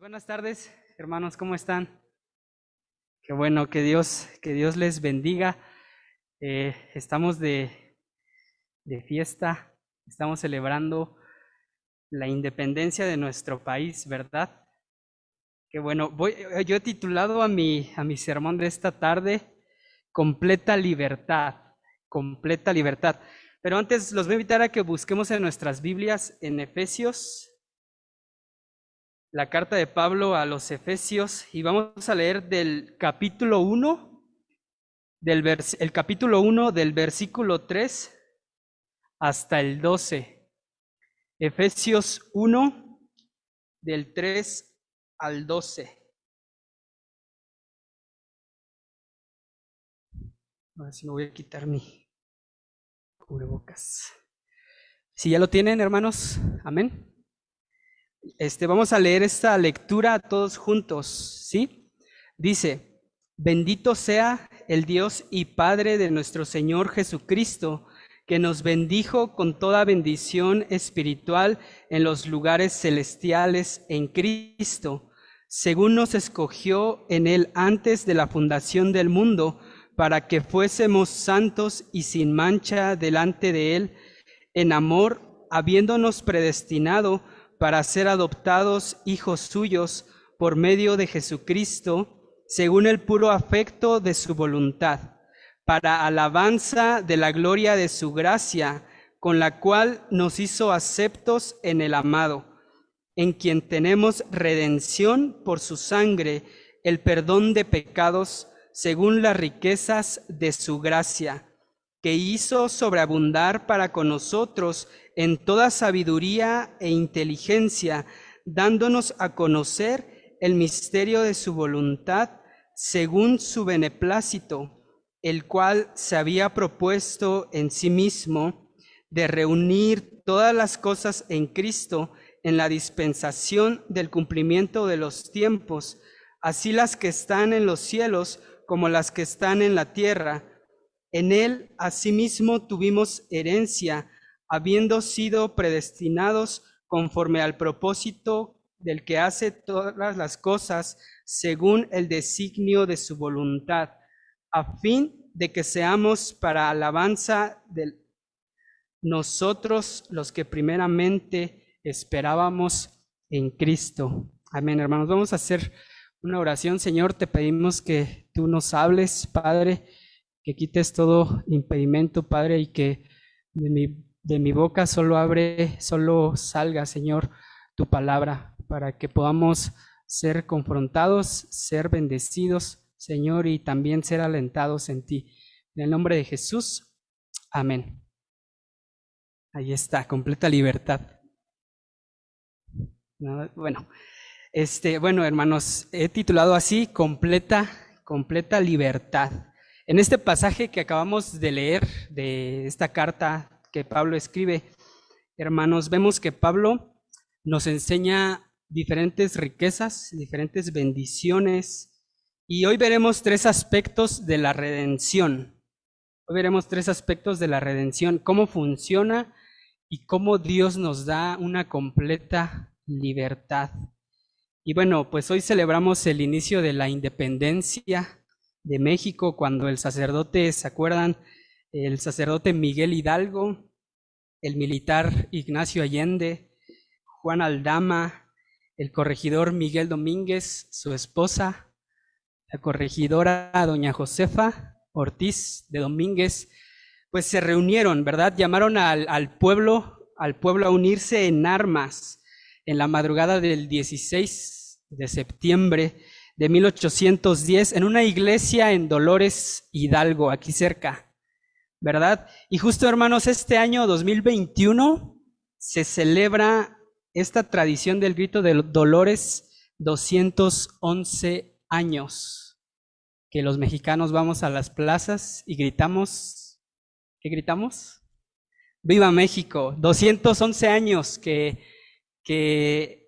Buenas tardes, hermanos, ¿cómo están? Qué bueno, que Dios les bendiga. Estamos de fiesta, estamos celebrando la independencia de nuestro país, ¿verdad? Qué bueno. Yo he titulado a mi sermón de esta tarde, Completa Libertad, Completa Libertad. Pero antes los voy a invitar a que busquemos en nuestras Biblias en Efesios, la carta de Pablo a los Efesios, y vamos a leer del capítulo 1, el capítulo 1 del versículo 3 hasta el 12. Efesios 1, del 3 al 12. Ahora sí me voy a quitar mi cubrebocas. Si ya lo tienen, hermanos, amén. Vamos a leer esta lectura todos juntos, ¿sí? Dice: Bendito sea el Dios y Padre de nuestro Señor Jesucristo, que nos bendijo con toda bendición espiritual en los lugares celestiales en Cristo, según nos escogió en Él antes de la fundación del mundo, para que fuésemos santos y sin mancha delante de Él, en amor, habiéndonos predestinado para ser adoptados hijos suyos por medio de Jesucristo, según el puro afecto de su voluntad, para alabanza de la gloria de su gracia, con la cual nos hizo aceptos en el amado, en quien tenemos redención por su sangre, el perdón de pecados, según las riquezas de su gracia, que hizo sobreabundar para con nosotros en toda sabiduría e inteligencia, dándonos a conocer el misterio de su voluntad, según su beneplácito, el cual se había propuesto en sí mismo de reunir todas las cosas en Cristo en la dispensación del cumplimiento de los tiempos, así las que están en los cielos como las que están en la tierra. En él asimismo tuvimos herencia, habiendo sido predestinados conforme al propósito del que hace todas las cosas según el designio de su voluntad, a fin de que seamos para alabanza de nosotros los que primeramente esperábamos en Cristo. Amén, hermanos. Vamos a hacer una oración. Señor, te pedimos que tú nos hables, Padre, que quites todo impedimento, Padre, y que de mi boca solo salga, Señor, tu palabra, para que podamos ser confrontados, ser bendecidos, Señor, y también ser alentados en ti. En el nombre de Jesús, amén. Ahí está, completa libertad. Bueno, hermanos, he titulado así, completa libertad. En este pasaje que acabamos de leer de esta carta que Pablo escribe, hermanos, vemos que Pablo nos enseña diferentes riquezas, diferentes bendiciones, y hoy veremos tres aspectos de la redención. Hoy veremos tres aspectos de la redención, cómo funciona y cómo Dios nos da una completa libertad. Y bueno, pues hoy celebramos el inicio de la independencia de México, cuando el sacerdote, ¿se acuerdan? El sacerdote Miguel Hidalgo, el militar Ignacio Allende, Juan Aldama, el corregidor Miguel Domínguez, su esposa, la corregidora doña Josefa Ortiz de Domínguez, pues se reunieron, ¿verdad? Llamaron al pueblo a unirse en armas en la madrugada del 16 de septiembre de 1810 en una iglesia en Dolores Hidalgo, aquí cerca, ¿verdad? Y justo, hermanos, este año 2021 se celebra esta tradición del grito de Dolores, 211 años, que los mexicanos vamos a las plazas y gritamos, ¿qué gritamos? ¡Viva México! 211 años que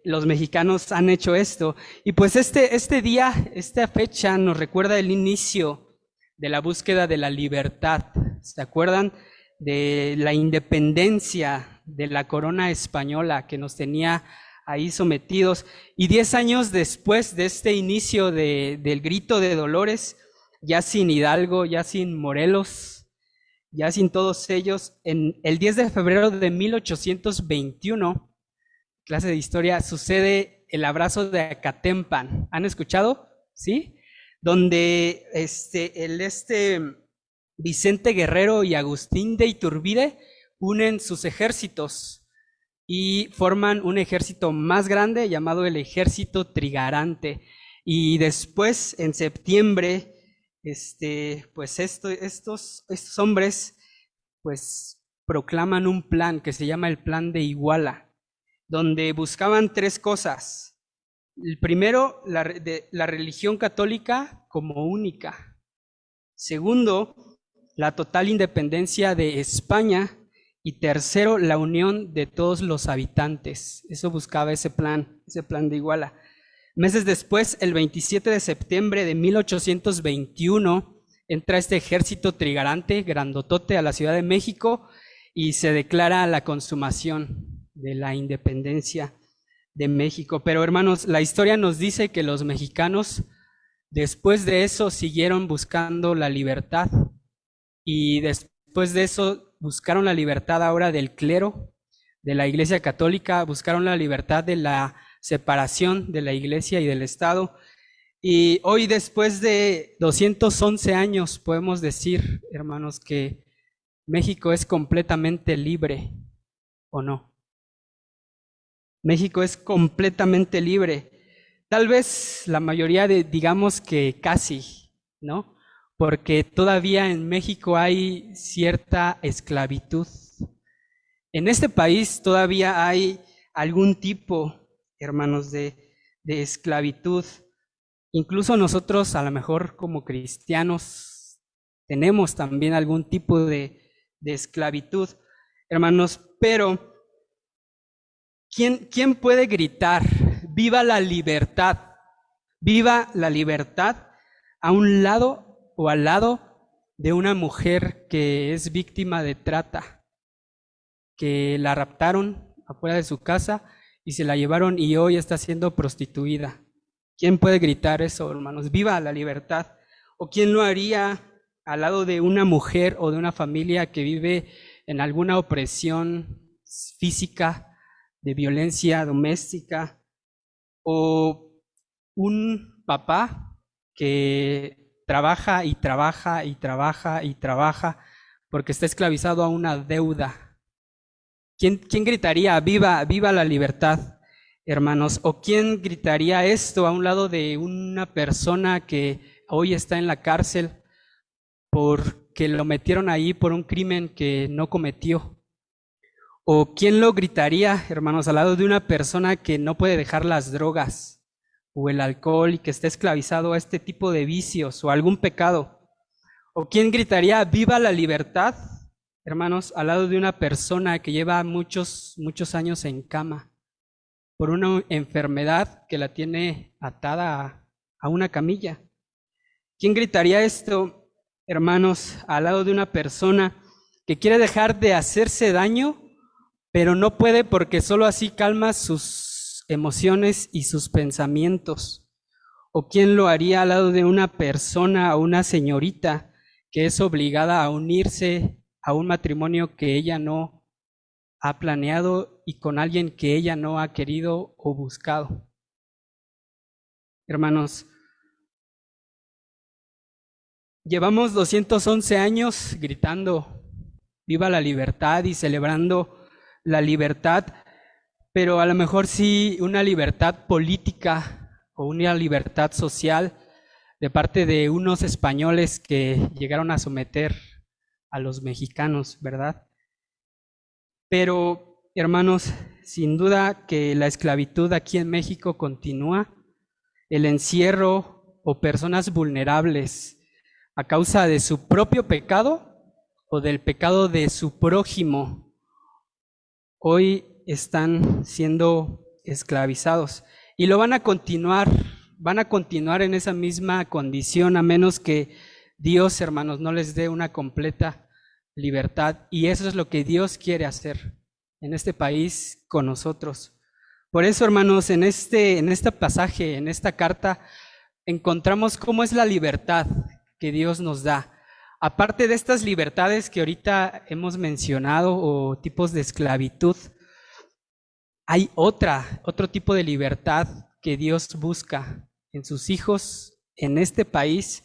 los mexicanos han hecho esto. Y pues este día, esta fecha nos recuerda el inicio de la búsqueda de la libertad. ¿Se acuerdan? De la independencia de la corona española que nos tenía ahí sometidos. Y 10 años después de este inicio del grito de Dolores, ya sin Hidalgo, ya sin Morelos, ya sin todos ellos, en el 10 de febrero de 1821, clase de historia, sucede el abrazo de Acatempan. ¿Han escuchado? ¿Sí? Donde Vicente Guerrero y Agustín de Iturbide unen sus ejércitos y forman un ejército más grande llamado el Ejército Trigarante. Y después, en septiembre, pues estos hombres pues proclaman un plan que se llama el Plan de Iguala, donde buscaban 3 cosas. El primero, la religión católica como única. Segundo, la total independencia de España. Y tercero, la unión de todos los habitantes. Eso buscaba ese plan de Iguala. Meses después, el 27 de septiembre de 1821, entra este ejército trigarante, grandotote, a la Ciudad de México y se declara la consumación de la independencia de México. Pero hermanos, la historia nos dice que los mexicanos después de eso siguieron buscando la libertad y después de eso buscaron la libertad ahora del clero, de la Iglesia Católica, buscaron la libertad de la separación de la Iglesia y del Estado. Y hoy, después de 211 años, podemos decir, hermanos, que México es completamente libre, ¿o no? México es completamente libre. Tal vez la mayoría digamos que casi, ¿no? Porque todavía en México hay cierta esclavitud. En este país todavía hay algún tipo, hermanos, de esclavitud. Incluso nosotros, a lo mejor como cristianos, tenemos también algún tipo de esclavitud, hermanos, pero ¿quién puede gritar, viva la libertad a un lado o al lado de una mujer que es víctima de trata, que la raptaron afuera de su casa y se la llevaron y hoy está siendo prostituida? ¿Quién puede gritar eso, hermanos? Viva la libertad. ¿O quién lo haría al lado de una mujer o de una familia que vive en alguna opresión física, de violencia doméstica? ¿O un papá que trabaja y trabaja y trabaja y trabaja porque está esclavizado a una deuda? ¿Quién gritaría viva la libertad, hermanos? ¿O quién gritaría esto a un lado de una persona que hoy está en la cárcel porque lo metieron ahí por un crimen que no cometió? ¿O quién lo gritaría, hermanos, al lado de una persona que no puede dejar las drogas o el alcohol y que está esclavizado a este tipo de vicios o algún pecado? ¿O quién gritaría viva la libertad, hermanos, al lado de una persona que lleva muchos años en cama por una enfermedad que la tiene atada a una camilla? ¿Quién gritaría esto, hermanos, al lado de una persona que quiere dejar de hacerse daño, pero no puede porque solo así calma sus emociones y sus pensamientos? ¿O quién lo haría al lado de una persona o una señorita que es obligada a unirse a un matrimonio que ella no ha planeado y con alguien que ella no ha querido o buscado? Hermanos, llevamos 211 años gritando viva la libertad y celebrando la libertad, pero a lo mejor sí una libertad política o una libertad social de parte de unos españoles que llegaron a someter a los mexicanos, ¿verdad? Pero, hermanos, sin duda que la esclavitud aquí en México continúa, el encierro o personas vulnerables a causa de su propio pecado o del pecado de su prójimo, hoy están siendo esclavizados y lo van a continuar en esa misma condición a menos que Dios, hermanos, no les dé una completa libertad. Y eso es lo que Dios quiere hacer en este país con nosotros, Por eso, hermanos, en este pasaje, en esta carta, encontramos cómo es la libertad que Dios nos da. Aparte de estas libertades que ahorita hemos mencionado o tipos de esclavitud, hay otro tipo de libertad que Dios busca en sus hijos, en este país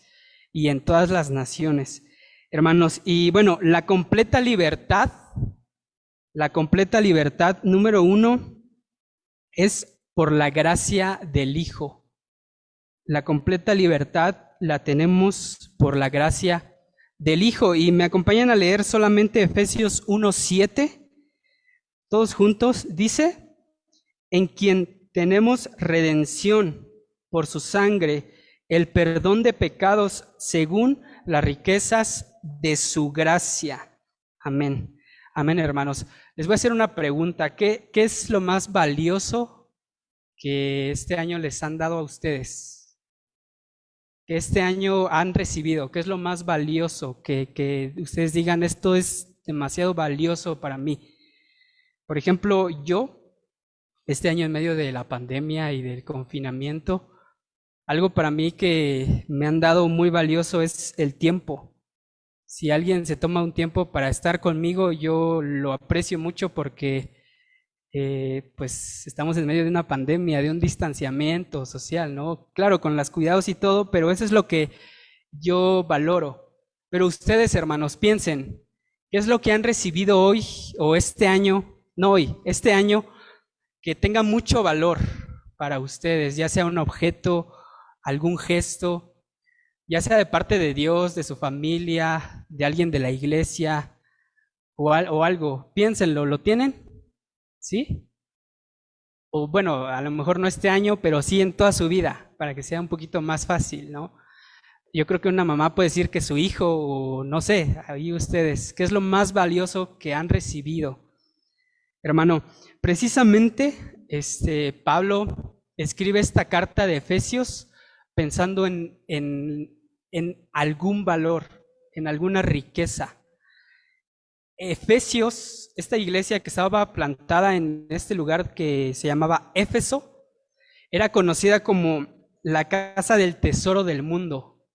y en todas las naciones. Hermanos, y bueno, la completa libertad número 1 es por la gracia del Hijo. La completa libertad la tenemos por la gracia del Hijo. Y me acompañan a leer solamente Efesios 1:7, todos juntos. Dice, en quien tenemos redención por su sangre, el perdón de pecados según las riquezas de su gracia. Amén. Amén, hermanos. Les voy a hacer una pregunta. ¿Qué es lo más valioso que este año les han dado a ustedes? Que este año han recibido. ¿Qué es lo más valioso que ustedes digan, esto es demasiado valioso para mí? Por ejemplo, yo, este año en medio de la pandemia y del confinamiento, algo para mí que me han dado muy valioso es el tiempo. Si alguien se toma un tiempo para estar conmigo, yo lo aprecio mucho porque pues estamos en medio de una pandemia, de un distanciamiento social, ¿no? Claro, con los cuidados y todo, pero eso es lo que yo valoro. Pero ustedes, hermanos, piensen, ¿qué es lo que han recibido hoy o este año? No hoy, este año, que tenga mucho valor para ustedes, ya sea un objeto, algún gesto, ya sea de parte de Dios, de su familia, de alguien de la iglesia o algo. Piénsenlo, ¿lo tienen? ¿Sí? O bueno, a lo mejor no este año, pero sí en toda su vida, para que sea un poquito más fácil, ¿no? Yo creo que una mamá puede decir que su hijo, o no sé, ahí ustedes, ¿qué es lo más valioso que han recibido? Hermano, precisamente Pablo escribe esta carta de Efesios pensando en algún valor, en alguna riqueza. Efesios, esta iglesia que estaba plantada en este lugar que se llamaba Éfeso, era conocida como la casa del tesoro del mundo,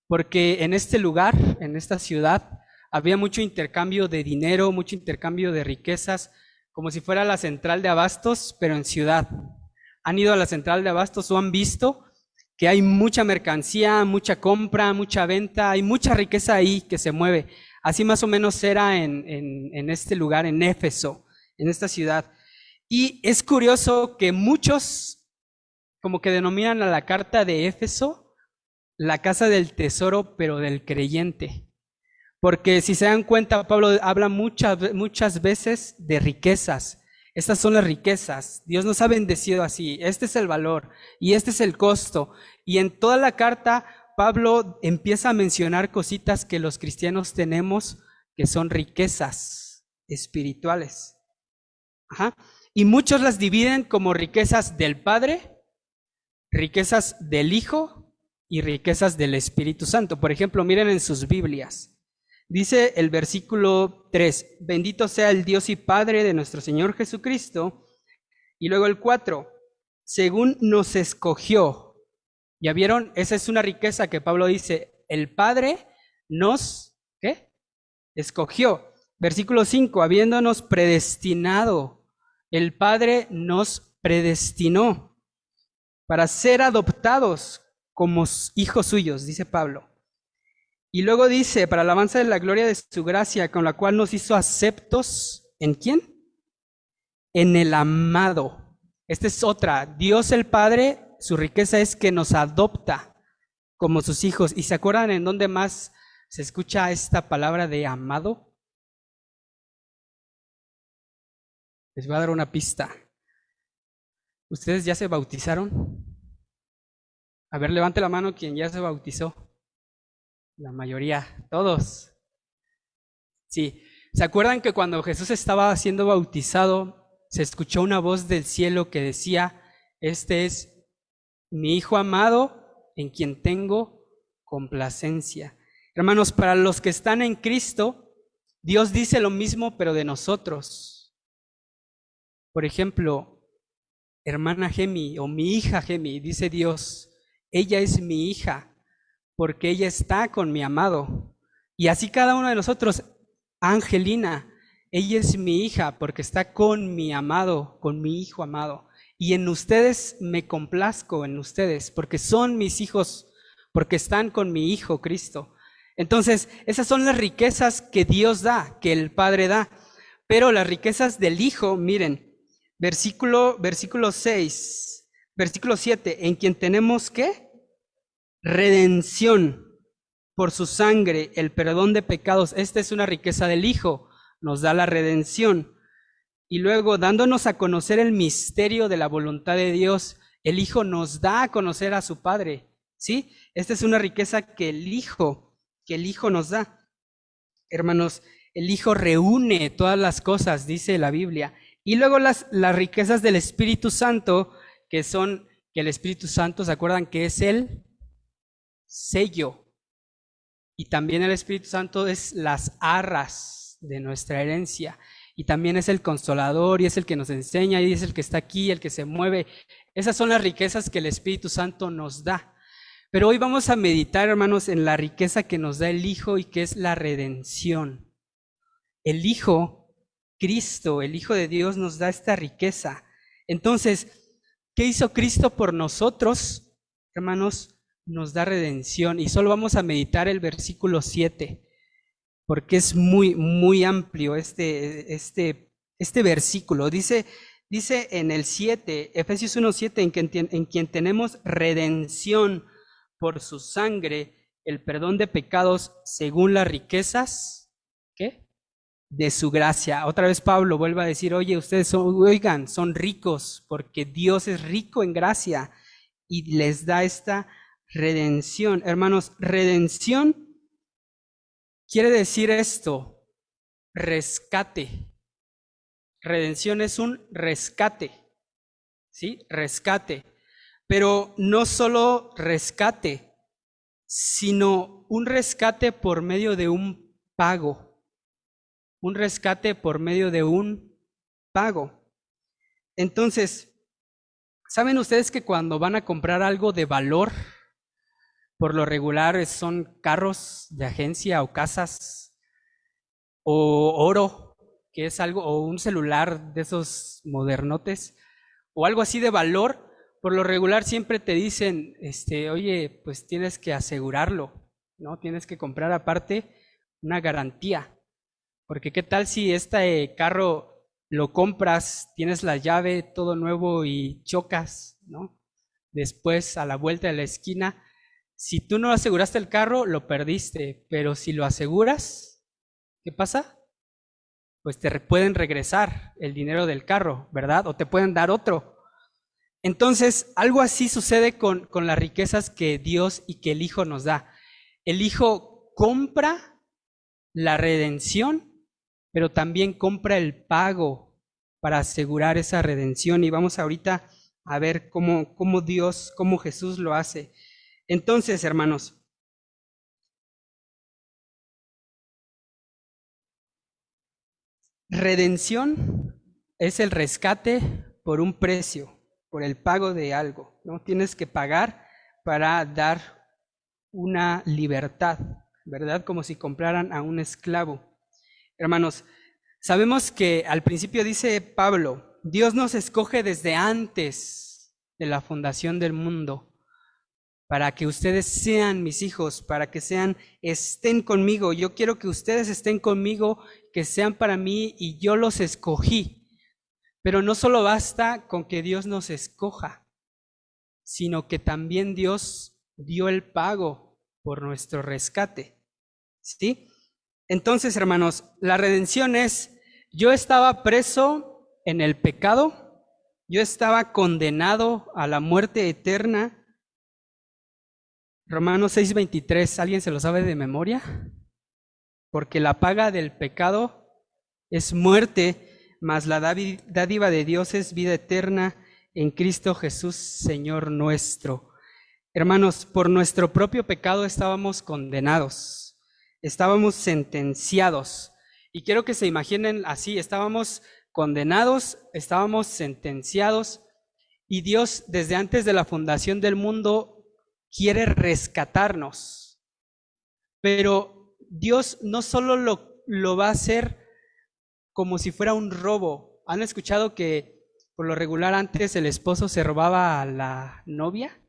porque en este lugar, en esta ciudad, había mucho intercambio de dinero, mucho intercambio de riquezas, como si fuera la central de abastos, pero en ciudad. ¿Han ido a la central de abastos o han visto que hay mucha mercancía, mucha compra, mucha venta, hay mucha riqueza ahí que se mueve? Así más o menos era en este lugar, en Éfeso, en esta ciudad. Y es curioso que muchos como que denominan a la carta de Éfeso la casa del tesoro, pero del creyente. Porque si se dan cuenta, Pablo habla muchas veces de riquezas. Estas son las riquezas. Dios nos ha bendecido así. Este es el valor y este es el costo. Y en toda la carta, Pablo empieza a mencionar cositas que los cristianos tenemos, que son riquezas espirituales. Ajá. Y muchos las dividen como riquezas del Padre, riquezas del Hijo y riquezas del Espíritu Santo. Por ejemplo, miren en sus Biblias. Dice el versículo 3, bendito sea el Dios y Padre de nuestro Señor Jesucristo. Y luego el 4, según nos escogió. ¿Ya vieron? Esa es una riqueza que Pablo dice, el Padre nos, ¿qué? Escogió. Versículo 5, habiéndonos predestinado, el Padre nos predestinó para ser adoptados como hijos suyos, dice Pablo. Y luego dice, para alabanza de la gloria de su gracia, con la cual nos hizo aceptos, ¿en quién? En el amado. Esta es otra. Dios el Padre, su riqueza es que nos adopta como sus hijos. ¿Y se acuerdan en dónde más se escucha esta palabra de amado? Les voy a dar una pista. ¿Ustedes ya se bautizaron? A ver, levante la mano quien ya se bautizó. La mayoría, todos. Sí, ¿se acuerdan que cuando Jesús estaba siendo bautizado, se escuchó una voz del cielo que decía, este es mi Hijo amado, en quien tengo complacencia? Hermanos, para los que están en Cristo, Dios dice lo mismo, pero de nosotros. Por ejemplo, hermana Gemi o mi hija Gemi, dice Dios, ella es mi hija porque ella está con mi amado. Y así cada uno de nosotros, Angelina, ella es mi hija porque está con mi amado, con mi hijo amado. Y en ustedes me complazco, en ustedes, porque son mis hijos, porque están con mi hijo Cristo. Entonces, esas son las riquezas que Dios da, que el Padre da. Pero las riquezas del Hijo, miren, versículo 6, versículo 7, en quien tenemos ¿qué? Redención por su sangre, el perdón de pecados. Esta es una riqueza del Hijo, nos da la redención. Y luego, dándonos a conocer el misterio de la voluntad de Dios, el Hijo nos da a conocer a su Padre, ¿sí? Esta es una riqueza que el Hijo nos da. Hermanos, el Hijo reúne todas las cosas, dice la Biblia. Y luego las riquezas del Espíritu Santo, que el Espíritu Santo, ¿se acuerdan que es el sello? Y también el Espíritu Santo es las arras de nuestra herencia. Y también es el consolador, y es el que nos enseña, y es el que está aquí, el que se mueve. Esas son las riquezas que el Espíritu Santo nos da. Pero hoy vamos a meditar, hermanos, en la riqueza que nos da el Hijo y que es la redención. El Hijo, Cristo, el Hijo de Dios, nos da esta riqueza. Entonces, ¿qué hizo Cristo por nosotros? Hermanos, nos da redención. Y solo vamos a meditar el versículo 7. Porque es muy, muy amplio este versículo. Dice en el 7, Efesios 1:7, en quien tenemos redención por su sangre, el perdón de pecados según las riquezas, ¿qué? De su gracia. Otra vez Pablo vuelve a decir, oye, ustedes son ricos, porque Dios es rico en gracia y les da esta redención. Hermanos, redención quiere decir esto, rescate. Redención es un rescate, ¿sí? Rescate. Pero no solo rescate, sino un rescate por medio de un pago. Un rescate por medio de un pago. Entonces, ¿saben ustedes que cuando van a comprar algo de valor, por lo regular son carros de agencia o casas o oro, que es algo, o un celular de esos modernotes, o algo así de valor? Por lo regular siempre te dicen, oye, pues tienes que asegurarlo, ¿no? Tienes que comprar aparte una garantía, porque qué tal si este carro lo compras, tienes la llave, todo nuevo y chocas, ¿no? Después a la vuelta de la esquina, si tú no aseguraste el carro, lo perdiste, pero si lo aseguras, ¿qué pasa? Pues te pueden regresar el dinero del carro, ¿verdad? O te pueden dar otro. Entonces, algo así sucede con las riquezas que Dios y que el Hijo nos da. El Hijo compra la redención, pero también compra el pago para asegurar esa redención. Y vamos ahorita a ver cómo Jesús lo hace. Entonces, hermanos, redención es el rescate por un precio, por el pago de algo, ¿no? Tienes que pagar para dar una libertad, ¿verdad? Como si compraran a un esclavo. Hermanos, sabemos que al principio dice Pablo, Dios nos escoge desde antes de la fundación del mundo para que ustedes sean mis hijos, para que estén conmigo. Yo quiero que ustedes estén conmigo, que sean para mí, y yo los escogí. Pero no solo basta con que Dios nos escoja, sino que también Dios dio el pago por nuestro rescate, ¿sí? Entonces, hermanos, la redención es, yo estaba preso en el pecado, yo estaba condenado a la muerte eterna. Romanos 6:23, ¿alguien se lo sabe de memoria? Porque la paga del pecado es muerte, mas la dádiva de Dios es vida eterna en Cristo Jesús, Señor nuestro. Hermanos, por nuestro propio pecado estábamos condenados, estábamos sentenciados. Y quiero que se imaginen así, estábamos condenados, estábamos sentenciados, Y Dios, desde antes de la fundación del mundo, quiere rescatarnos. Pero Dios no solo lo va a hacer como si fuera un robo. ¿Han escuchado que por lo regular antes el esposo se robaba a la novia?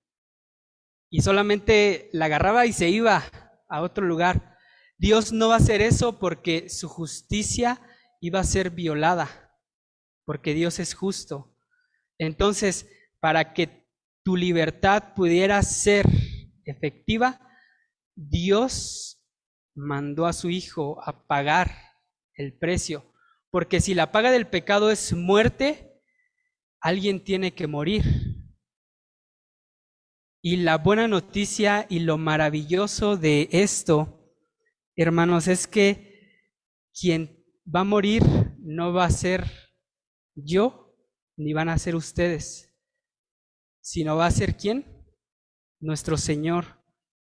Y solamente la agarraba y se iba a otro lugar. Dios no va a hacer eso porque su justicia iba a ser violada, porque Dios es justo. Entonces, para que tu libertad pudiera ser efectiva, Dios mandó a su Hijo a pagar el precio. Porque si la paga del pecado es muerte, alguien tiene que morir. Y la buena noticia y lo maravilloso de esto, hermanos, es que quien va a morir no va a ser yo, ni van a ser ustedes, sino va a ser ¿quién? Nuestro Señor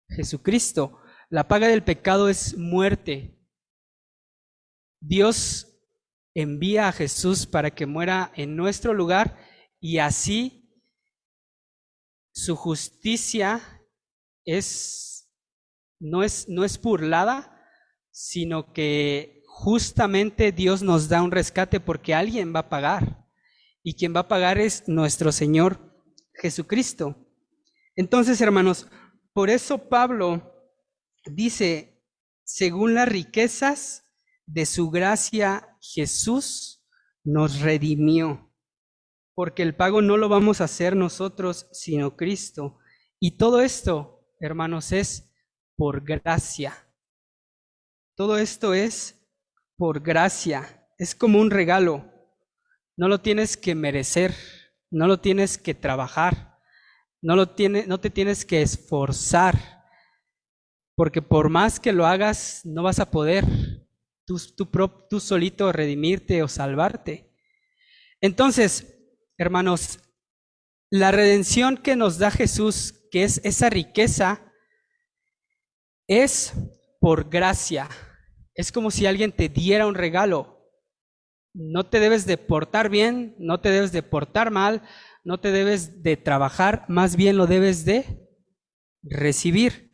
Jesucristo. La paga del pecado es muerte. Dios envía a Jesús para que muera en nuestro lugar y así su justicia no es burlada, sino que justamente Dios nos da un rescate porque alguien va a pagar. Y quien va a pagar es nuestro Señor Jesucristo. Entonces, hermanos, por eso Pablo dice, según las riquezas de su gracia, Jesús nos redimió. Porque el pago no lo vamos a hacer nosotros, sino Cristo. Y todo esto, hermanos, es por gracia. Todo esto es por gracia. Es como un regalo. No lo tienes que merecer, no lo tienes que trabajar, no te tienes que esforzar. Porque por más que lo hagas, no vas a poder tú solito redimirte o salvarte. Entonces, hermanos, la redención que nos da Jesús, que es esa riqueza, es por gracia. Es como si alguien te diera un regalo. No te debes de portar bien, no te debes de portar mal, no te debes de trabajar, más bien lo debes de recibir.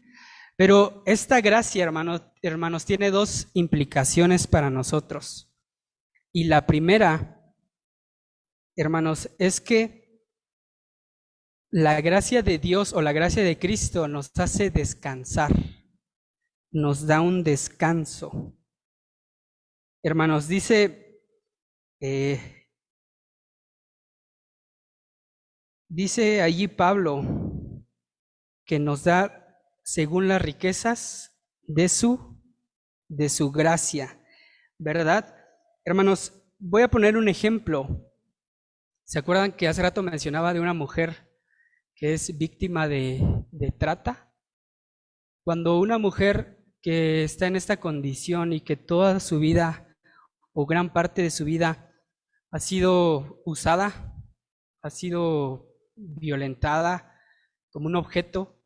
Pero esta gracia, hermanos, tiene dos implicaciones para nosotros. Y la primera, hermanos, es que la gracia de Dios o la gracia de Cristo nos hace descansar, nos da un descanso. Hermanos, dice allí Pablo que nos da según las riquezas de su gracia, ¿verdad? Hermanos, voy a poner un ejemplo. ¿Se acuerdan que hace rato mencionaba de una mujer que es víctima de trata? Cuando una mujer que está en esta condición y que toda su vida o gran parte de su vida ha sido usada, ha sido violentada como un objeto,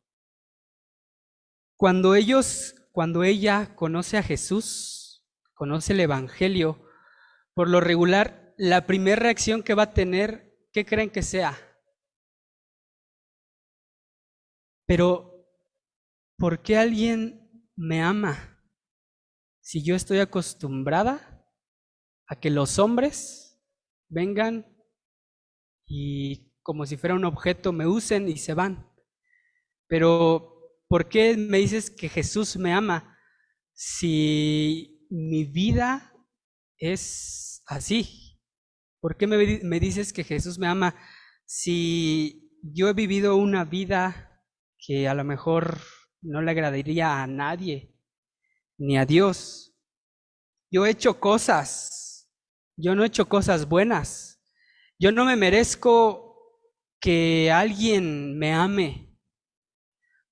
cuando ella conoce a Jesús, conoce el Evangelio, por lo regular, la primera reacción que va a tener, ¿qué creen que sea? Pero, ¿por qué alguien me ama? Si yo estoy acostumbrada a que los hombres vengan y como si fuera un objeto me usen y se van. Pero, ¿por qué me dices que Jesús me ama si mi vida es así? ¿Por qué me dices que Jesús me ama si yo he vivido una vida que a lo mejor no le agradaría a nadie, ni a Dios? Yo he hecho cosas, yo no he hecho cosas buenas. Yo no me merezco que alguien me ame,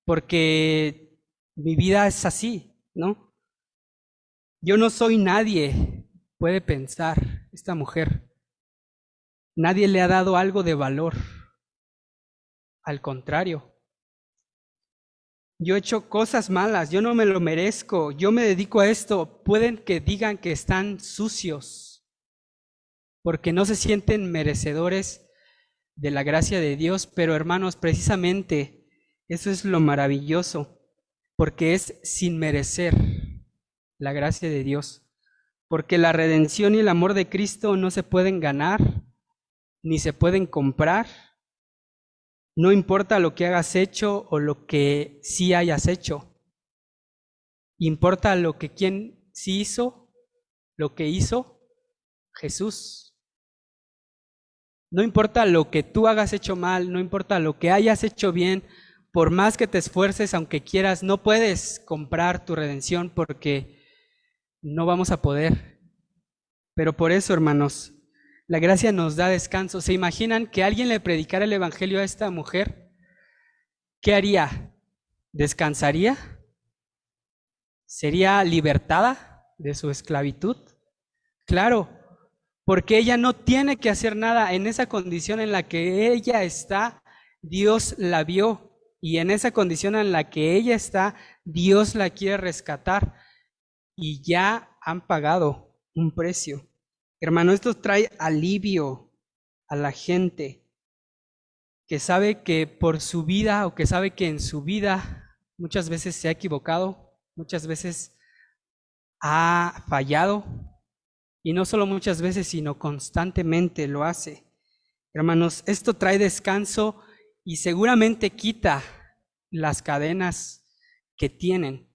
porque mi vida es así, ¿no? Yo no soy nadie, puede pensar esta mujer. Nadie le ha dado algo de valor. Al contrario, yo he hecho cosas malas, yo no me lo merezco, yo me dedico a esto. Pueden que digan que están sucios, porque no se sienten merecedores de la gracia de Dios, pero hermanos, precisamente eso es lo maravilloso, porque es sin merecer la gracia de Dios, porque la redención y el amor de Cristo no se pueden ganar, ni se pueden comprar, no importa lo que hayas hecho o lo que sí hayas hecho, importa lo que quien sí hizo, lo que hizo Jesús. No importa lo que tú hagas hecho mal, no importa lo que hayas hecho bien, por más que te esfuerces, aunque quieras, no puedes comprar tu redención porque no vamos a poder. Pero por eso, hermanos, la gracia nos da descanso. ¿Se imaginan que alguien le predicara el evangelio a esta mujer? ¿Qué haría? ¿Descansaría? ¿Sería libertada de su esclavitud? Claro, porque ella no tiene que hacer nada. En esa condición en la que ella está, Dios la vio, y en esa condición en la que ella está, Dios la quiere rescatar, y ya han pagado un precio. Hermano, esto trae alivio a la gente que sabe que por su vida, o que sabe que en su vida muchas veces se ha equivocado, muchas veces ha fallado, y no solo muchas veces, sino constantemente lo hace. Hermanos, esto trae descanso y seguramente quita las cadenas que tienen.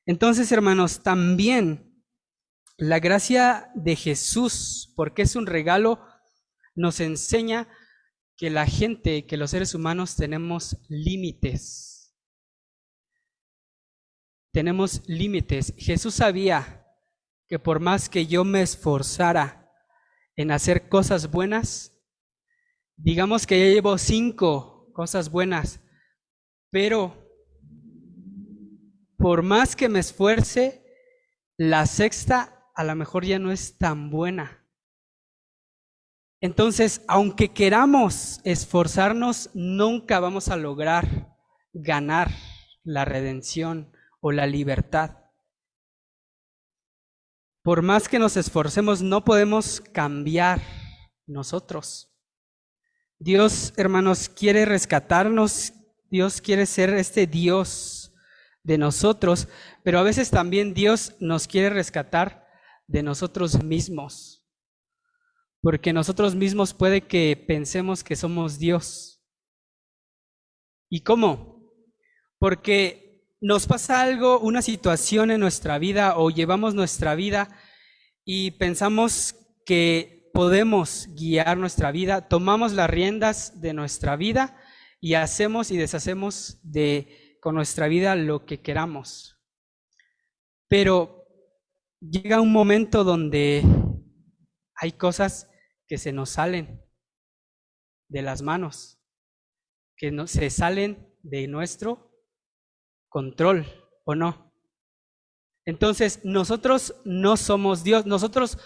Entonces, hermanos, también la gracia de Jesús, porque es un regalo, nos enseña que la gente, que los seres humanos tenemos límites. Tenemos límites. Jesús sabía que por más que yo me esforzara en hacer cosas buenas, digamos que ya llevo 5 cosas buenas, pero por más que me esfuerce, la sexta a lo mejor ya no es tan buena. Entonces, aunque queramos esforzarnos, nunca vamos a lograr ganar la redención o la libertad. Por más que nos esforcemos, no podemos cambiar nosotros. Dios, hermanos, quiere rescatarnos. Dios quiere ser este Dios de nosotros, pero a veces también Dios nos quiere rescatar de nosotros mismos, porque nosotros mismos puede que pensemos que somos Dios. ¿Y cómo? Porque nos pasa algo, una situación en nuestra vida, o llevamos nuestra vida y pensamos que podemos guiar nuestra vida, tomamos las riendas de nuestra vida y hacemos y deshacemos con nuestra vida lo que queramos. Pero llega un momento donde hay cosas que se nos salen de las manos, que se salen de nuestro control, ¿o no? Entonces, nosotros no somos Dios. Nosotros,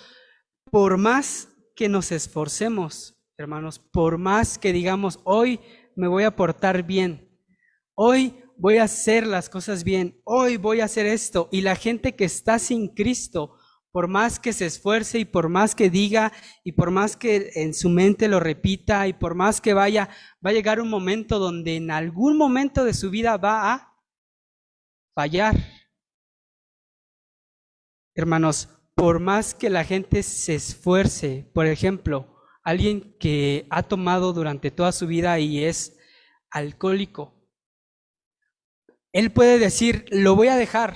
por más que nos esforcemos, hermanos, por más que digamos, hoy me voy a portar bien, hoy voy a hacer las cosas bien, hoy voy a hacer esto, y la gente que está sin Cristo, por más que se esfuerce y por más que diga y por más que en su mente lo repita y por más que vaya, va a llegar un momento donde en algún momento de su vida va a fallar. Hermanos, por más que la gente se esfuerce, por ejemplo, alguien que ha tomado durante toda su vida y es alcohólico, él puede decir, lo voy a dejar,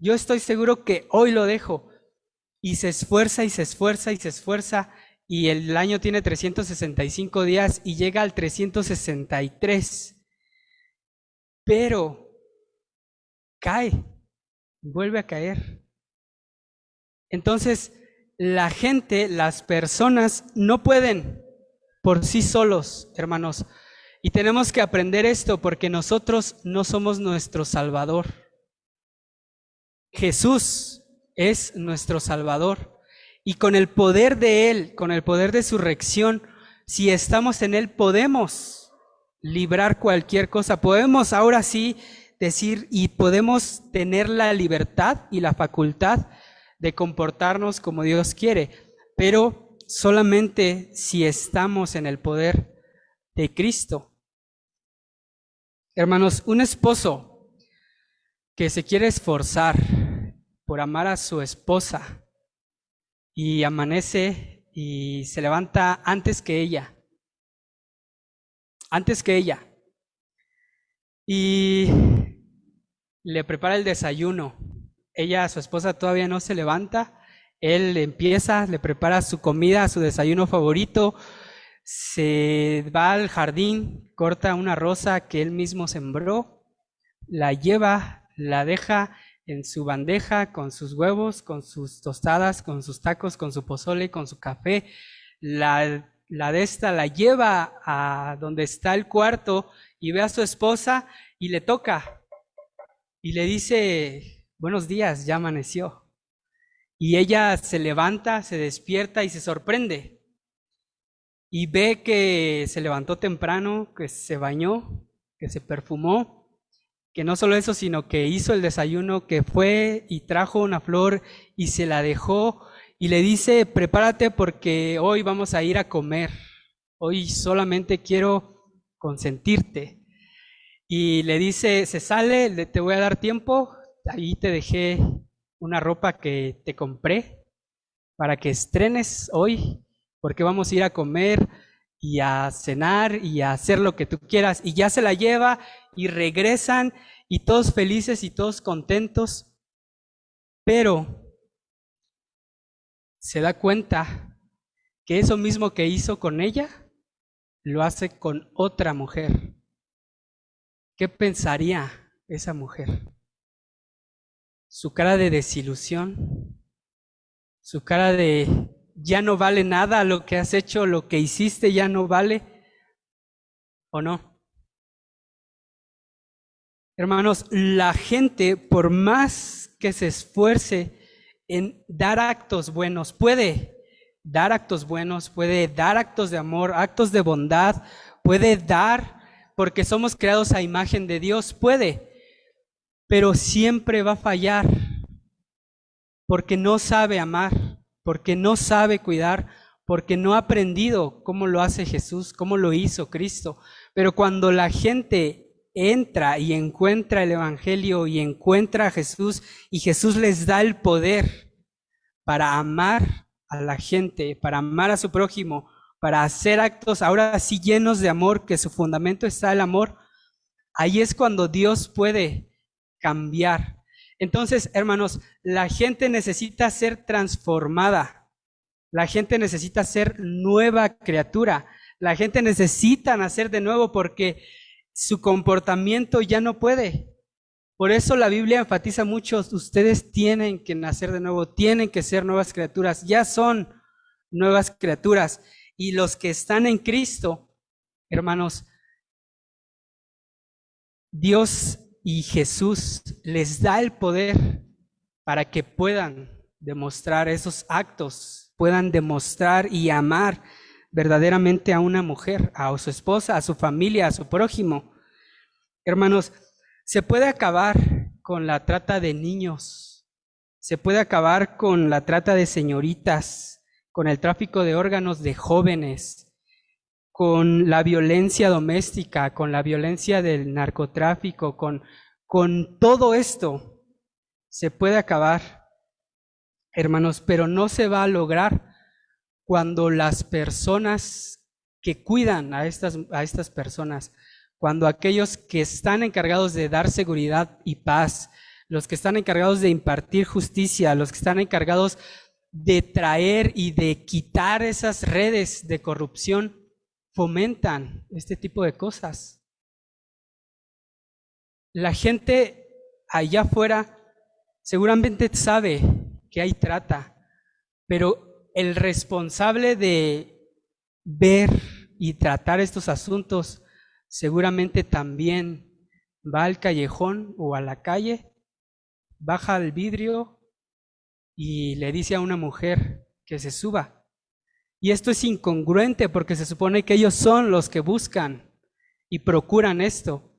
yo estoy seguro que hoy lo dejo, y se esfuerza y se esfuerza y se esfuerza, y el año tiene 365 días y llega al 363, pero cae, vuelve a caer. Entonces, la gente, las personas no pueden por sí solos, hermanos. Y tenemos que aprender esto porque nosotros no somos nuestro Salvador. Jesús es nuestro Salvador. Y con el poder de Él, con el poder de su resurrección, si estamos en Él, podemos librar cualquier cosa. Podemos ahora sí decir y podemos tener la libertad y la facultad de comportarnos como Dios quiere, pero solamente si estamos en el poder de Cristo. Hermanos, un esposo que se quiere esforzar por amar a su esposa y amanece y se levanta antes que ella, y le prepara el desayuno. Ella, su esposa, todavía no se levanta. Él empieza, le prepara su comida, su desayuno favorito, se va al jardín, corta una rosa que él mismo sembró, la lleva, la deja en su bandeja con sus huevos, con sus tostadas, con sus tacos, con su pozole, con su café. La lleva a donde está el cuarto y ve a su esposa y le toca y le dice: buenos días, ya amaneció. Y ella se levanta, se despierta y se sorprende. Y ve que se levantó temprano, que se bañó, que se perfumó, que no solo eso, sino que hizo el desayuno, que fue y trajo una flor y se la dejó y le dice: prepárate porque hoy vamos a ir a comer, hoy solamente quiero consentirte. Y le dice: se sale, te voy a dar tiempo, ahí te dejé una ropa que te compré para que estrenes hoy, porque vamos a ir a comer y a cenar y a hacer lo que tú quieras. Y ya se la lleva y regresan y todos felices y todos contentos, pero se da cuenta que eso mismo que hizo con ella, lo hace con otra mujer. ¿Qué pensaría esa mujer? Su cara de desilusión, su cara de ya no vale nada lo que has hecho, lo que hiciste ya no vale, ¿o no? Hermanos, la gente, por más que se esfuerce en dar actos buenos, puede dar actos buenos, puede dar actos de amor, actos de bondad, puede dar porque somos creados a imagen de Dios, puede, pero siempre va a fallar porque no sabe amar, porque no sabe cuidar, porque no ha aprendido cómo lo hace Jesús, cómo lo hizo Cristo. Pero cuando la gente entra y encuentra el Evangelio y encuentra a Jesús y Jesús les da el poder para amar a la gente, para amar a su prójimo, para hacer actos ahora sí llenos de amor, que su fundamento está el amor, ahí es cuando Dios puede cambiar. Entonces, hermanos, la gente necesita ser transformada, la gente necesita ser nueva criatura, la gente necesita nacer de nuevo porque su comportamiento ya no puede. Por eso la Biblia enfatiza mucho: ustedes tienen que nacer de nuevo, tienen que ser nuevas criaturas, ya son nuevas criaturas. Y los que están en Cristo, hermanos, Dios y Jesús les da el poder para que puedan demostrar esos actos, puedan demostrar y amar verdaderamente a una mujer, a su esposa, a su familia, a su prójimo. Hermanos, se puede acabar con la trata de niños, se puede acabar con la trata de señoritas, con el tráfico de órganos de jóvenes, con la violencia doméstica, con la violencia del narcotráfico, con todo esto se puede acabar, hermanos, pero no se va a lograr cuando las personas que cuidan a estas personas, cuando aquellos que están encargados de dar seguridad y paz, los que están encargados de impartir justicia, los que están encargados de traer y de quitar esas redes de corrupción, fomentan este tipo de cosas. La gente allá afuera seguramente sabe que hay trata, pero el responsable de ver y tratar estos asuntos seguramente también va al callejón o a la calle, baja el vidrio y le dice a una mujer que se suba. Y esto es incongruente porque se supone que ellos son los que buscan y procuran esto.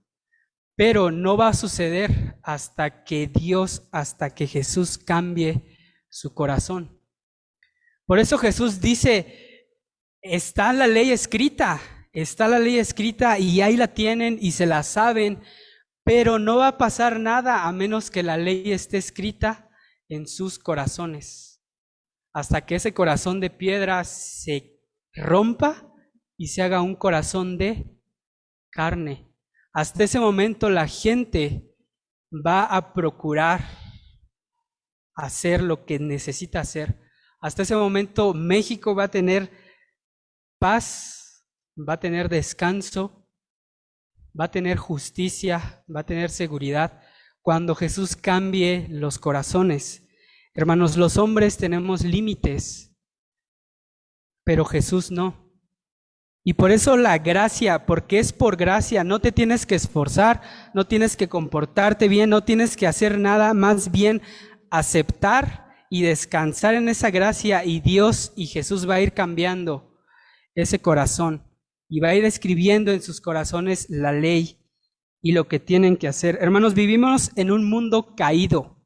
Pero no va a suceder hasta que Jesús cambie su corazón. Por eso Jesús dice: está la ley escrita está la ley escrita y ahí la tienen y se la saben, pero no va a pasar nada a menos que la ley esté escrita en sus corazones, hasta que ese corazón de piedra se rompa y se haga un corazón de carne. Hasta ese momento la gente va a procurar hacer lo que necesita hacer. Hasta ese momento México va a tener paz, va a tener descanso, va a tener justicia, va a tener seguridad cuando Jesús cambie los corazones. Hermanos, los hombres tenemos límites, pero Jesús no. Y por eso la gracia, porque es por gracia, no te tienes que esforzar, no tienes que comportarte bien, no tienes que hacer nada, más bien aceptar y descansar en esa gracia, y Dios y Jesús va a ir cambiando ese corazón y va a ir escribiendo en sus corazones la ley y lo que tienen que hacer. Hermanos, vivimos en un mundo caído.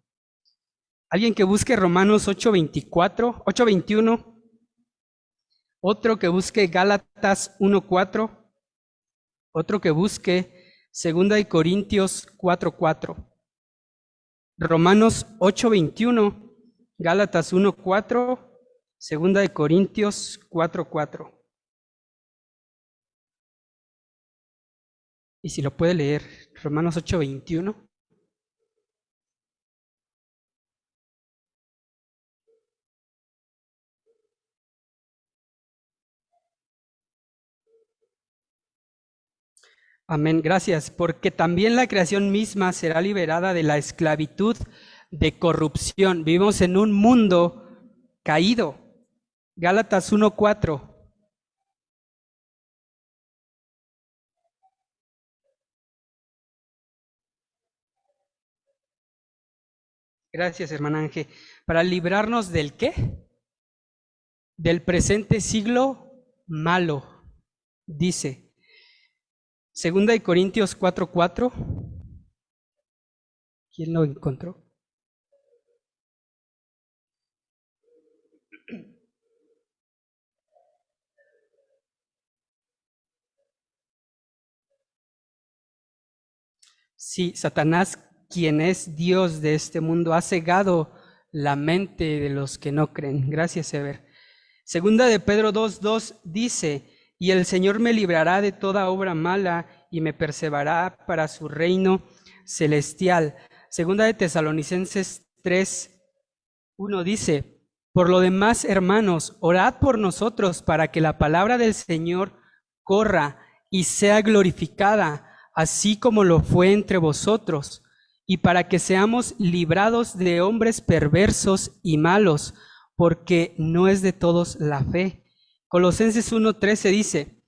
Alguien que busque Romanos 8:21, otro que busque Gálatas 1:4, otro que busque 2 Corintios 4:4. Romanos 8:21, Gálatas 1:4, 2 Corintios 4:4. Y si lo puede leer, Romanos 8:21. Amén, gracias, porque también la creación misma será liberada de la esclavitud de corrupción. Vivimos en un mundo caído. Gálatas 1:4. Gracias, hermana Ángel. Para librarnos ¿del qué? Del presente siglo malo, dice. 2 Corintios 4:4. ¿Quién lo encontró? Sí, Satanás, quien es Dios de este mundo, ha cegado la mente de los que no creen. Gracias, Ever. Segunda de Pedro 2:2 dice: y el Señor me librará de toda obra mala y me preservará para su reino celestial. Segunda de Tesalonicenses 3:1 dice: por lo demás, hermanos, orad por nosotros para que la palabra del Señor corra y sea glorificada, así como lo fue entre vosotros, y para que seamos librados de hombres perversos y malos, porque no es de todos la fe. Colosenses 1:13 dice: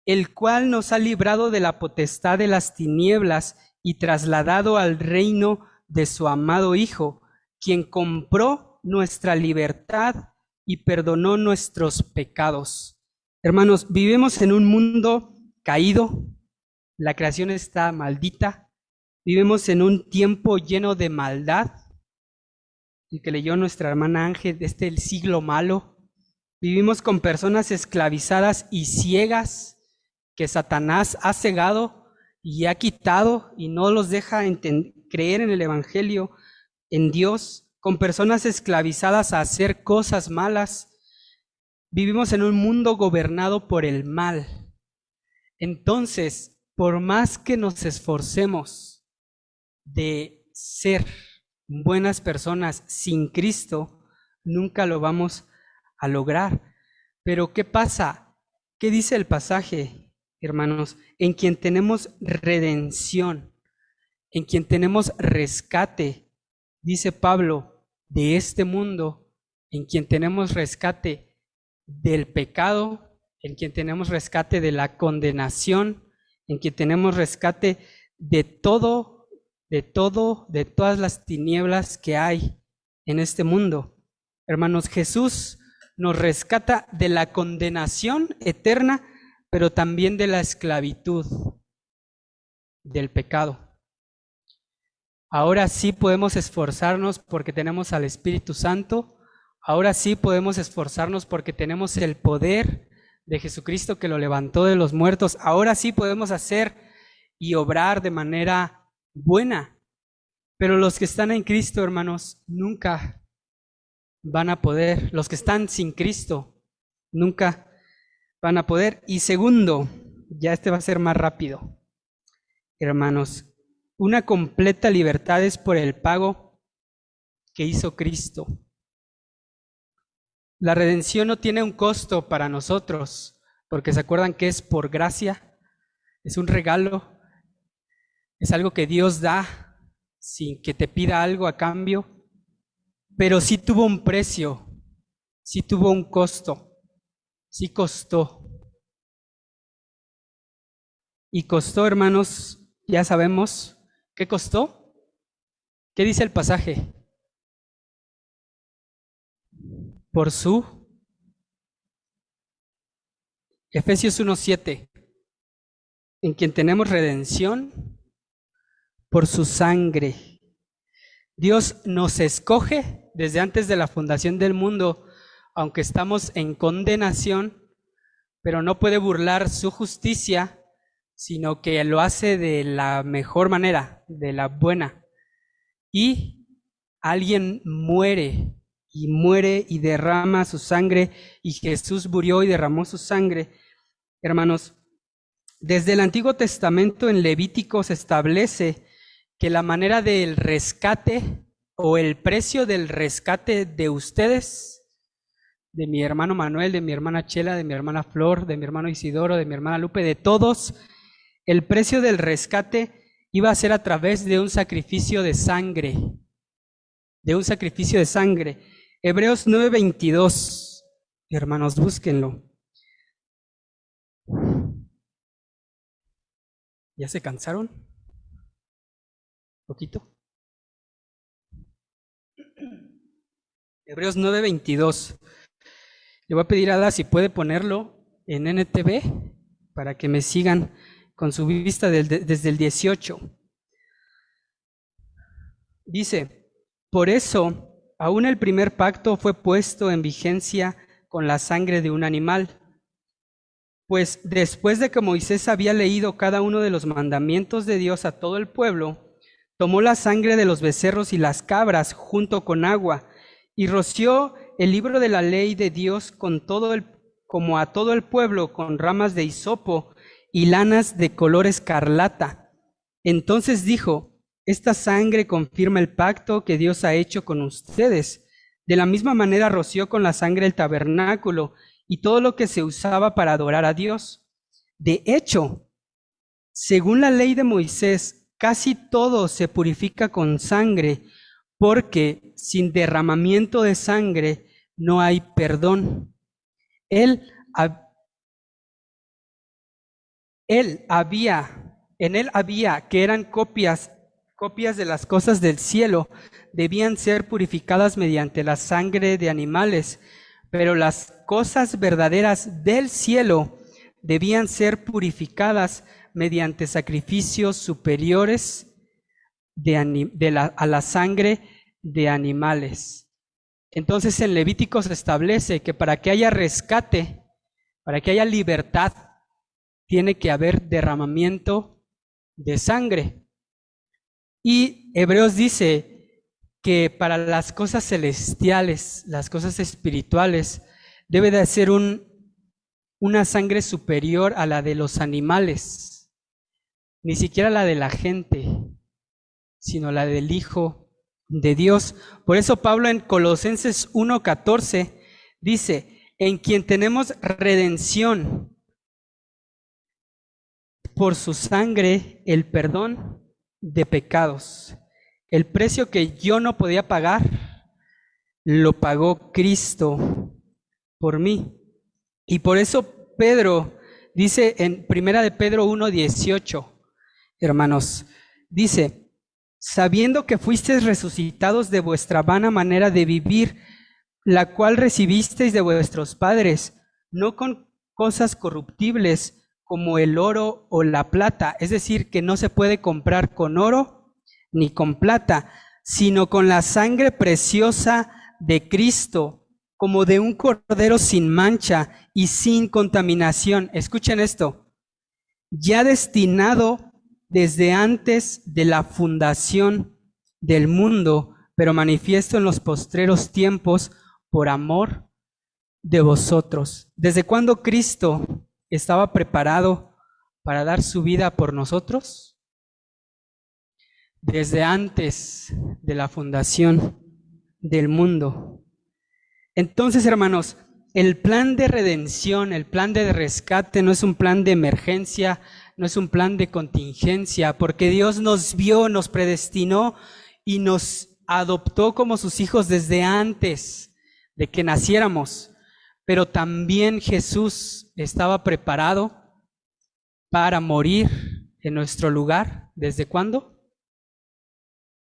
el cual nos ha librado de la potestad de las tinieblas y trasladado al reino de su amado Hijo, quien compró nuestra libertad y perdonó nuestros pecados. Hermanos, vivimos en un mundo caído, la creación está maldita, vivimos en un tiempo lleno de maldad, el que leyó nuestra hermana Ángel, el siglo malo. Vivimos con personas esclavizadas y ciegas que Satanás ha cegado y ha quitado y no los deja creer en el Evangelio, en Dios, con personas esclavizadas a hacer cosas malas. Vivimos en un mundo gobernado por el mal. Entonces, por más que nos esforcemos de ser buenas personas sin Cristo, nunca lo vamos a lograr. Pero ¿qué pasa? ¿Qué dice el pasaje, hermanos? En quien tenemos redención, en quien tenemos rescate, dice Pablo, de este mundo, en quien tenemos rescate del pecado, en quien tenemos rescate de la condenación, en quien tenemos rescate de todas las tinieblas que hay en este mundo. Hermanos, Jesús nos rescata de la condenación eterna, pero también de la esclavitud del pecado. Ahora sí podemos esforzarnos porque tenemos al Espíritu Santo. Ahora sí podemos esforzarnos porque tenemos el poder de Jesucristo que lo levantó de los muertos, ahora sí podemos hacer y obrar de manera buena. Pero los que están en Cristo, hermanos, nunca van a poder. Los que están sin Cristo, nunca van a poder. Y segundo, ya este va a ser más rápido, hermanos, una completa libertad es por el pago que hizo Cristo. La redención no tiene un costo para nosotros, porque se acuerdan que es por gracia, es un regalo, es algo que Dios da sin que te pida algo a cambio, pero sí tuvo un precio, sí tuvo un costo, sí costó. Y costó, hermanos, ya sabemos, ¿qué costó? ¿Qué dice el pasaje? Por su Efesios 1:7, en quien tenemos redención por su sangre. Dios nos escoge desde antes de la fundación del mundo, aunque estamos en condenación, pero no puede burlar su justicia, sino que lo hace de la mejor manera, de la buena. Y alguien muere y derrama su sangre, y Jesús murió y derramó su sangre. Hermanos, desde el Antiguo Testamento en Levítico se establece que la manera del rescate o el precio del rescate de ustedes, de mi hermano Manuel, de mi hermana Chela, de mi hermana Flor, de mi hermano Isidoro, de mi hermana Lupe, de todos, el precio del rescate iba a ser a través de un sacrificio de sangre, Hebreos 9:22, hermanos, búsquenlo. ¿Ya se cansaron? ¿Poquito? Hebreos 9:22. Le voy a pedir a Ada si puede ponerlo en NTV para que me sigan con su vista desde el 18. Dice, por eso, aún el primer pacto fue puesto en vigencia con la sangre de un animal. Pues después de que Moisés había leído cada uno de los mandamientos de Dios a todo el pueblo, tomó la sangre de los becerros y las cabras junto con agua, y roció el libro de la ley de Dios como a todo el pueblo con ramas de hisopo y lanas de color escarlata. Entonces dijo, esta sangre confirma el pacto que Dios ha hecho con ustedes. De la misma manera roció con la sangre el tabernáculo y todo lo que se usaba para adorar a Dios. De hecho, según la ley de Moisés, casi todo se purifica con sangre, porque sin derramamiento de sangre no hay perdón. En él había que eran copias de las cosas del cielo, debían ser purificadas mediante la sangre de animales, pero las cosas verdaderas del cielo debían ser purificadas mediante sacrificios superiores a la sangre de animales. Entonces en Levítico se establece que para que haya rescate, para que haya libertad, tiene que haber derramamiento de sangre. Y Hebreos dice que para las cosas celestiales, las cosas espirituales, debe de ser una sangre superior a la de los animales, ni siquiera la de la gente, sino la del Hijo de Dios. Por eso Pablo en Colosenses 1:14 dice, en quien tenemos redención por su sangre, el perdón de pecados. El precio que yo no podía pagar, lo pagó Cristo por mí. Y por eso Pedro dice en 1 de Pedro 1:18, hermanos, dice, sabiendo que fuisteis resucitados de vuestra vana manera de vivir, la cual recibisteis de vuestros padres, no con cosas corruptibles como el oro o la plata, es decir, que no se puede comprar con oro ni con plata, sino con la sangre preciosa de Cristo, como de un cordero sin mancha y sin contaminación. Escuchen esto, ya destinado desde antes de la fundación del mundo, pero manifiesto en los postreros tiempos por amor de vosotros. ¿Desde cuándo Cristo estaba preparado para dar su vida por nosotros? Desde antes de la fundación del mundo. Entonces, hermanos, el plan de redención, el plan de rescate no es un plan de emergencia, no es un plan de contingencia, porque Dios nos vio, nos predestinó y nos adoptó como sus hijos desde antes de que naciéramos. Pero también Jesús estaba preparado para morir en nuestro lugar. ¿Desde cuándo?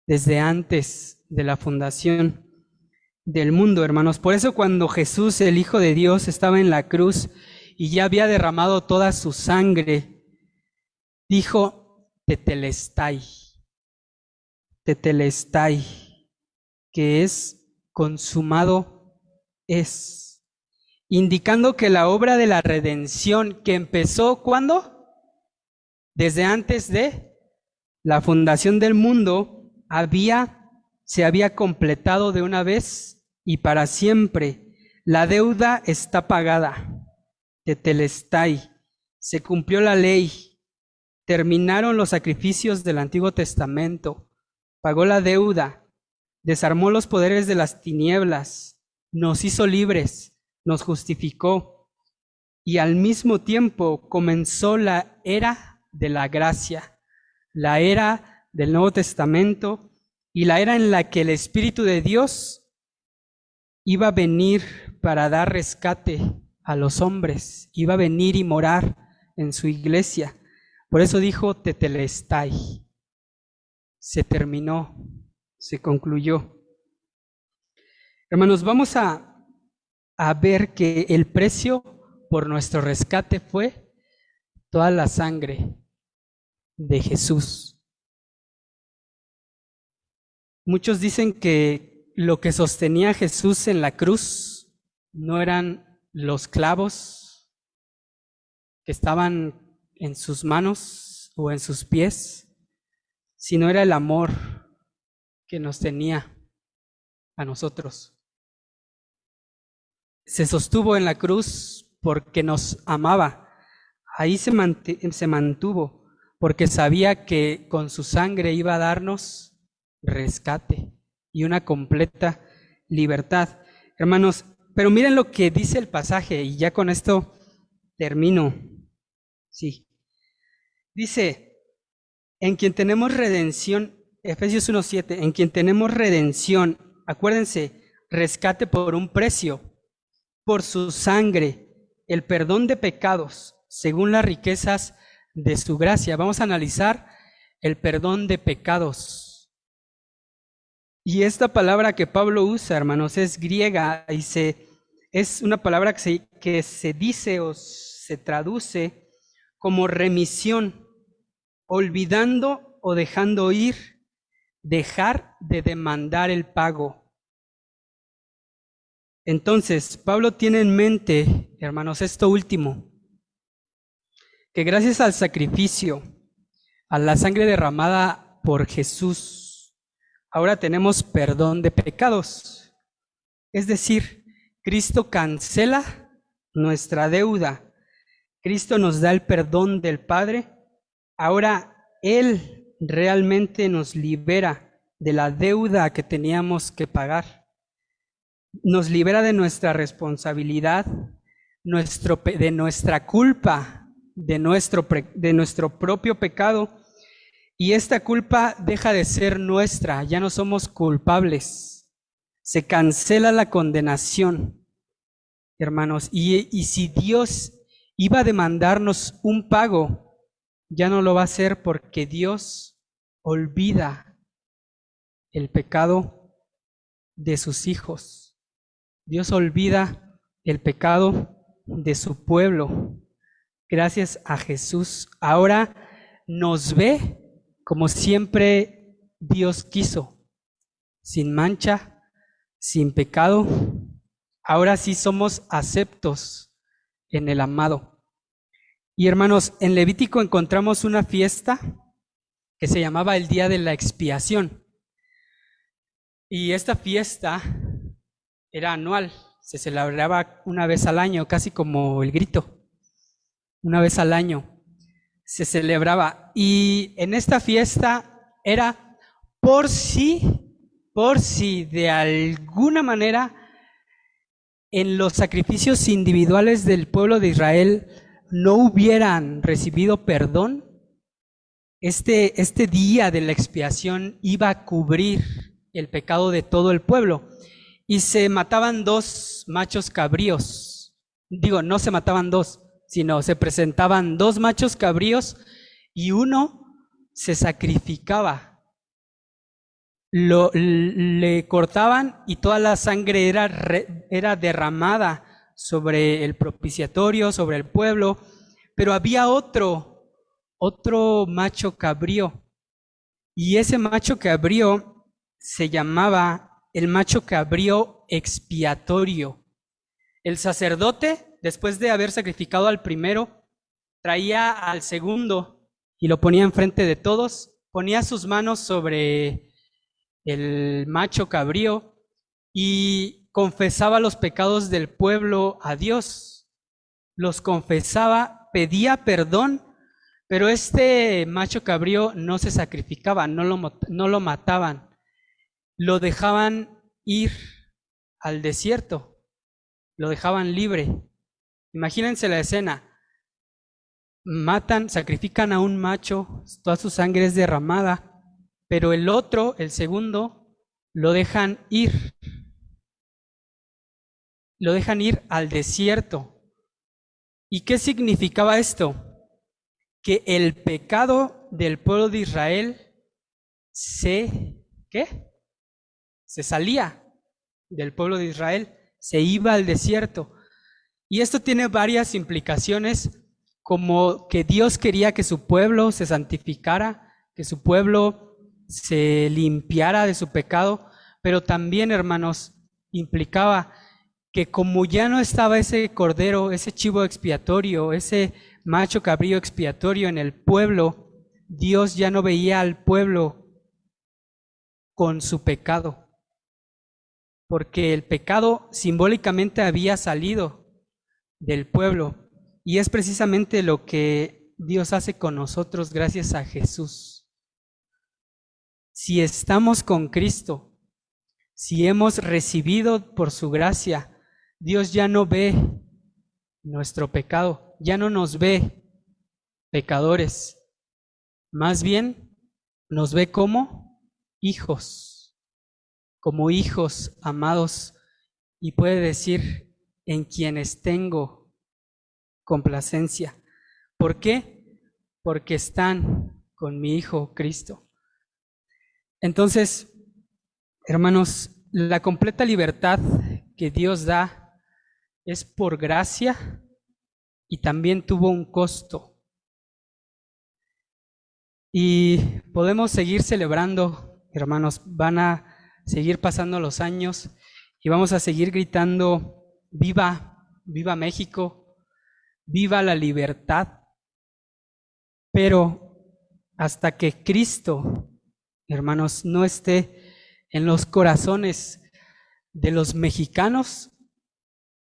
Desde antes de la fundación del mundo, hermanos. Por eso cuando Jesús, el Hijo de Dios, estaba en la cruz y ya había derramado toda su sangre, dijo tetelestai, tetelestai, que es consumado es, indicando que la obra de la redención que empezó, ¿cuándo? Desde antes de la fundación del mundo, se había completado de una vez y para siempre. La deuda está pagada, tetelestai, se cumplió la ley, terminaron los sacrificios del Antiguo Testamento, pagó la deuda, desarmó los poderes de las tinieblas, nos hizo libres, nos justificó y al mismo tiempo comenzó la era de la gracia, la era del Nuevo Testamento y la era en la que el Espíritu de Dios iba a venir para dar rescate a los hombres, iba a venir y morar en su iglesia. Por eso dijo tetelestai, se terminó, se concluyó. Hermanos, vamos a ver que el precio por nuestro rescate fue toda la sangre de Jesús. Muchos dicen que lo que sostenía a Jesús en la cruz no eran los clavos que estaban en sus manos o en sus pies, sino era el amor que nos tenía a nosotros. Se sostuvo en la cruz porque nos amaba. Ahí se mantuvo porque sabía que con su sangre iba a darnos rescate y una completa libertad. Hermanos, pero miren lo que dice el pasaje y ya con esto termino. Sí. Dice, en quien tenemos redención, Efesios 1:7, en quien tenemos redención, acuérdense, rescate por un precio, por su sangre, el perdón de pecados, según las riquezas de su gracia. Vamos a analizar el perdón de pecados. Y esta palabra que Pablo usa, hermanos, es griega y es una palabra que se dice o se traduce como remisión, olvidando o dejando ir, dejar de demandar el pago. Entonces, Pablo tiene en mente, hermanos, esto último, que gracias al sacrificio, a la sangre derramada por Jesús, ahora tenemos perdón de pecados. Es decir, Cristo cancela nuestra deuda. Cristo nos da el perdón del Padre. Ahora Él realmente nos libera de la deuda que teníamos que pagar. Nos libera de nuestra responsabilidad, de nuestra culpa, de nuestro propio pecado. Y esta culpa deja de ser nuestra, ya no somos culpables. Se cancela la condenación, hermanos. Y si Dios iba a demandarnos un pago, ya no lo va a hacer porque Dios olvida el pecado de sus hijos. Dios olvida el pecado de su pueblo. Gracias a Jesús, ahora nos ve como siempre Dios quiso, sin mancha, sin pecado. ahora sí somos aceptos en el amado. Y hermanos, en Levítico encontramos una fiesta que se llamaba el Día de la Expiación. Y esta fiesta era anual, se celebraba una vez al año, casi como el grito. Una vez al año se celebraba. Y en esta fiesta era por si de alguna manera en los sacrificios individuales del pueblo de Israel no hubieran recibido perdón, este día de la expiación iba a cubrir el pecado de todo el pueblo. Y se mataban 2 machos cabríos. Digo, no se mataban 2, sino se presentaban 2 machos cabríos y uno se sacrificaba. Le cortaban y toda la sangre era derramada sobre el propiciatorio, sobre el pueblo, pero había otro macho cabrío, y ese macho cabrío se llamaba el macho cabrío expiatorio. El sacerdote, después de haber sacrificado al primero, traía al segundo y lo ponía enfrente de todos, ponía sus manos sobre el macho cabrío y confesaba los pecados del pueblo a Dios. Los confesaba, pedía perdón, pero este macho cabrío no se sacrificaba, no lo mataban, lo dejaban ir al desierto, lo dejaban libre. Imagínense la escena: matan, sacrifican a un macho, toda su sangre es derramada, pero el otro, el segundo, lo dejan ir al desierto. ¿Y qué significaba esto? Que el pecado del pueblo de Israel se salía del pueblo de Israel, se iba al desierto. Y esto tiene varias implicaciones, como que Dios quería que su pueblo se santificara, que su pueblo se limpiara de su pecado, pero también, hermanos, implicaba que como ya no estaba ese cordero, ese chivo expiatorio, ese macho cabrío expiatorio en el pueblo, Dios ya no veía al pueblo con su pecado, porque el pecado simbólicamente había salido del pueblo, y es precisamente lo que Dios hace con nosotros gracias a Jesús. Si estamos con Cristo, si hemos recibido por su gracia, Dios ya no ve nuestro pecado, ya no nos ve pecadores, más bien nos ve como hijos amados, y puede decir: en quienes tengo complacencia. ¿Por qué? Porque están con mi Hijo Cristo. Entonces, hermanos, la completa libertad que Dios da es por gracia y también tuvo un costo. Y podemos seguir celebrando, hermanos, van a seguir pasando los años y vamos a seguir gritando: viva, viva México, viva la libertad. Pero hasta que Cristo, hermanos, no esté en los corazones de los mexicanos,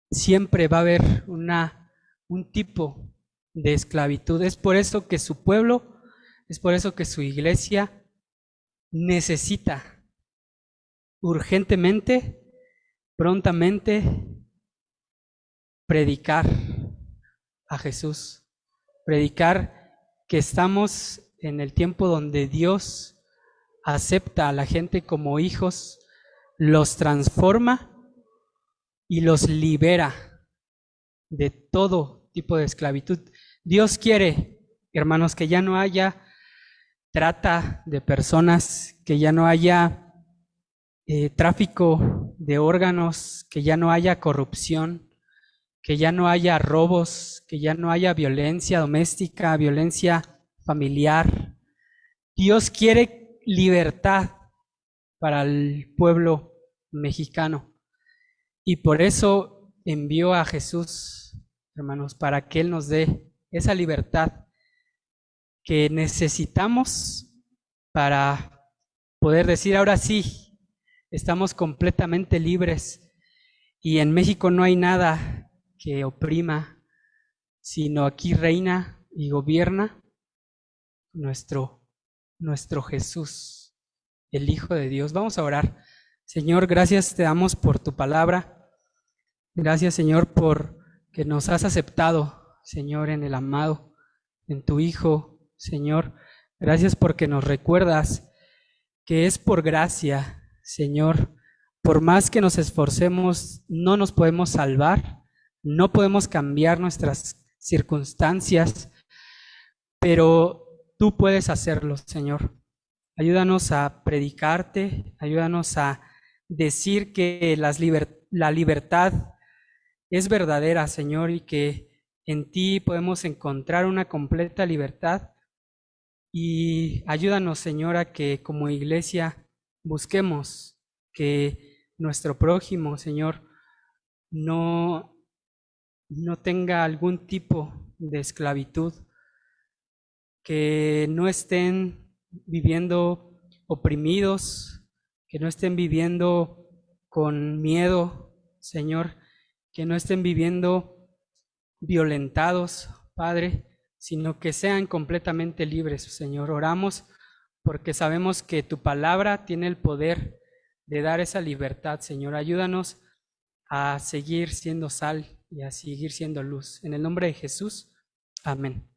siempre va a haber un tipo de esclavitud. Es por eso que su pueblo, es por eso que su iglesia necesita urgentemente, prontamente, predicar a Jesús, predicar que estamos en el tiempo donde Dios acepta a la gente como hijos, los transforma y los libera de todo tipo de esclavitud. Dios quiere, hermanos, que ya no haya trata de personas, que ya no haya tráfico de órganos, que ya no haya corrupción, que ya no haya robos, que ya no haya violencia doméstica, violencia familiar. Dios quiere libertad para el pueblo mexicano. Y por eso envió a Jesús, hermanos, para que Él nos dé esa libertad que necesitamos para poder decir, ahora sí, estamos completamente libres y en México no hay nada que oprima, sino aquí reina y gobierna nuestro Jesús, el Hijo de Dios. Vamos a orar. Señor, gracias te damos por tu palabra. Gracias, Señor, por que nos has aceptado, Señor, en el amado, en tu Hijo, Señor. Gracias porque nos recuerdas que es por gracia, Señor. Por más que nos esforcemos, no nos podemos salvar, no podemos cambiar nuestras circunstancias, pero tú puedes hacerlo, Señor. Ayúdanos a predicarte, ayúdanos a decir que la libertad es verdadera, Señor, y que en ti podemos encontrar una completa libertad. Y ayúdanos, Señor, a que como iglesia busquemos que nuestro prójimo, Señor, no tenga algún tipo de esclavitud, que no estén viviendo oprimidos, que no estén viviendo con miedo, Señor, que no estén viviendo violentados, Padre, sino que sean completamente libres, Señor. Oramos porque sabemos que tu palabra tiene el poder de dar esa libertad, Señor. Ayúdanos a seguir siendo sal y a seguir siendo luz. En el nombre de Jesús, amén.